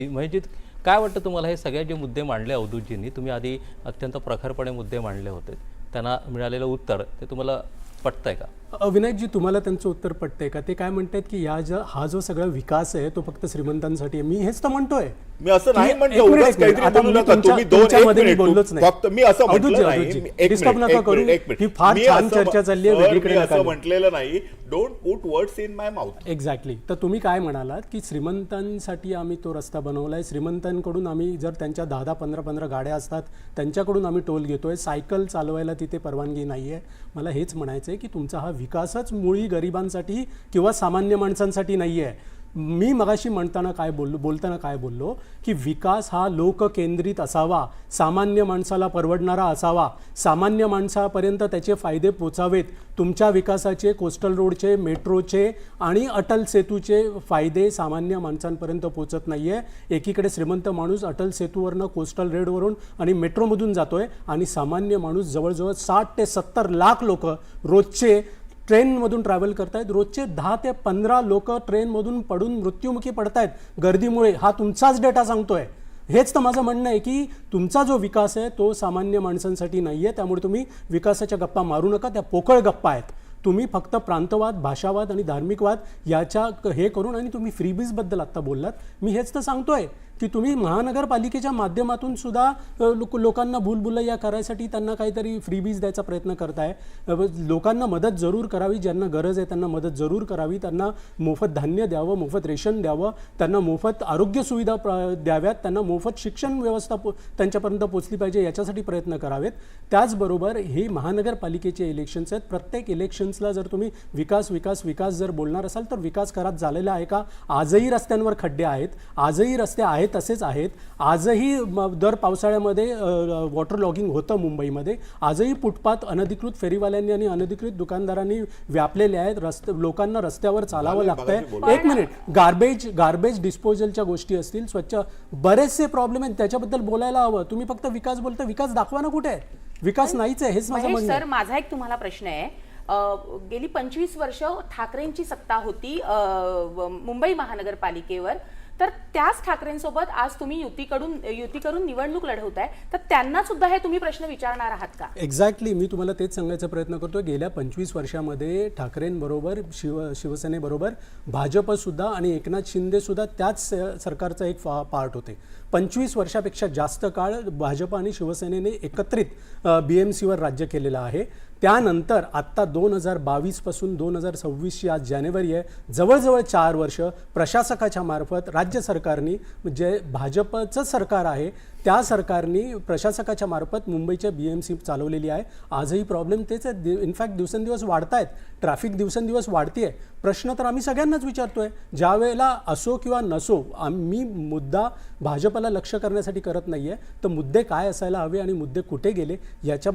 म्हणजे काय वाटतं तुम्हाला हे सगळे जे मुद्दे मांडले अवधूतजींनी, तुम्ही आधी अत्यंत प्रखरपणे मुद्दे मांडले होते, त्यांना मिळालेलं उत्तर ते तुम्हाला पटतंय का? विनायकजी, तुम्हाला त्यांचं उत्तर पटतंय का? ते काय म्हणतात की हा जो सगळा विकास आहे तो फक्त श्रीमंतांसाठी आहे. मी हेच तर म्हणतोय. मी असं नाही म्हटलं, एक उगाच काहीतरी आता बोलू मी नका तुम्ही. तुमच्यामध्ये मी एक बोललोच मिनिट, नाही. फक्त मी असं म्हटलं नाही. डिस्टर्ब नका करू. ही फार छान चर्चा चालली आहे, वेगळीकडे नका. असं म्हटलेलं नाही. Don't put words in my mouth. Exactly. तर तुम्ही काय म्हणालात की श्रीमंतांसाठी आम्ही तो रस्ता बनवलाय, श्रीमंतांकडून आम्ही जर त्यांच्या 10-10, 15-15 गाड्या असतात त्यांच्याकडून आम्ही टोल घेतोय, सायकल चालवायला तिथे परवानगी नाहीये. मला हेच म्हणायचंय की तुमचा हा विकासच मुळी गरिबांसाठी किंवा सामान्य माणसांसाठी नाहीये. मी मगाशी बोलताना काय बोललो की विकास हा लोककेंद्रित असावा, सामान्य माणसाला परवडणारा असावा, सामान्य माणसापर्यंत त्याचे फायदे पोचावेत. तुमच्या विकासाचे, कोस्टल रोडचे, मेट्रोचे आणि अटल सेतूचे फायदे सामान्य माणसांपर्यंत पोचत नाहीये. एकीकडे श्रीमंत माणूस अटल सेतूवरनं, कोस्टल रेडवरून आणि मेट्रोमधून जातोय आणि सामान्य माणूस जवळजवळ 60 ते 70 लाख लोक रोजचे ट्रेनमधून ट्रॅव्हल करतायत. रोजचे 10 ते 15 लोक ट्रेनमधून पडून मृत्युमुखी पडतायत गर्दीमुळे. हा तुमचाच डेटा सांगतोय. हेच तर माझं म्हणणं आहे की तुमचा जो विकास आहे तो सामान्य माणसांसाठी नाही आहे. त्यामुळे तुम्ही विकासाच्या गप्पा मारू नका, त्या पोकळ गप्पा आहेत. तुम्ही फक्त प्रांतवाद, भाषावाद आणि धार्मिकवाद याच्या हे करून, आणि तुम्ही फ्रीबीजबद्दल आत्ता बोललात, मी हेच तर सांगतोय की तुम्ही महानगरपालिकेच्या माध्यमातून सुद्धा लोकांना भूलभुलैया करायसाठी त्यांना काहीतरी फ्रीबीज द्यायचा प्रयत्न करताय. लोकांना मदत जरूर करावी, ज्यांना गरज आहे त्यांना मदत जरूर करावी. त्यांना मोफत धान्य द्यावं, मोफत रेशन द्यावं, त्यांना मोफत आरोग्य सुविधा द्याव्यात, त्यांना मोफत शिक्षण व्यवस्था त्यांच्यापर्यंत पोचली पाहिजे, याच्यासाठी प्रयत्न करावेत. त्याचबरोबर हे महानगरपालिकेचे इलेक्शन्स आहेत. प्रत्येक इलेक्शन्सला जर तुम्ही विकास विकास विकास जर बोलणार असाल तर विकास करात झालेला आहे का? आजही रस्त्यांवर खड्डे आहेत, आजही रस्ते आहेत तसेच आहेत. आजही दर पावसाळ्यामध्ये वॉटर लॉगिंग होतं मुंबईमध्ये. आजही फुटपाथ अनधिकृत फेरीवाल्यांनी आणि अनधिकृत दुकानदारांनी व्यापलेले आहेत. लोकांना रस्त्यावर चालावं लागतंय. एक मिनिट, गार्बेज डिस्पोजलच्या गोष्टी असतील, स्वच्छ, बरेचसे प्रॉब्लेम आहेत, त्याच्याबद्दल बोलायला हवं. तुम्ही फक्त विकास बोलता, विकास दाखवा ना कुठे. विकास नाहीच आहे, हेच माझं म्हणणं आहे. सर, माझा एक तुम्हाला प्रश्न आहे. गेली 25 वर्ष ठाकरेंची सत्ता होती मुंबई महानगरपालिकेवर, तर त्याच ठाकरेंसोबत आज तुम्ही युती करून निवडणूक लढवताय, तर त्यांना सुद्धा हे तुम्ही प्रश्न विचारणार आहात का? एक्झॅक्टली, मी तुम्हाला तेच सांगायचा प्रयत्न करतो. गेल्या 25 वर्षामध्ये ठाकरेंबरोबर, शिवसेनेबरोबर भाजप सुद्धा आणि एकनाथ शिंदे सुद्धा त्याच सरकारचा एक पार्ट होते. 25 वर्षापेक्षा जास्त काळ भाजप आणि शिवसेनेने एकत्रित BMCवर राज्य केलेलं आहे. त्यानंतर आत्ता 2022 पासून 2026 आज जानेवारी आहे, जवळजवळ 4 वर्ष प्रशासकाच्या मार्फत राज्य सरकारने, जे भाजपचं सरकार आहे त्या सरकारने प्रशासकाच्या मार्फत मुंबईच्या BMC चालवलेली आहे. आजही प्रॉब्लेम तेच आहे. इनफॅक्ट दिवसेंदिवस वाढत आहेत, ट्रॅफिक दिवसेंदिवस वाढते आहे. प्रश्न तर आम्ही सगळ्यांनाच विचारतोय. ज्या वेळेला असो किंवा नसो, आम्ही मुद्दा भाजपला लक्ष करण्यासाठी करत नाहीये, तर मुद्दे काय असायला हवे आणि मुद्दे कुठे गेले याच्याबद्दल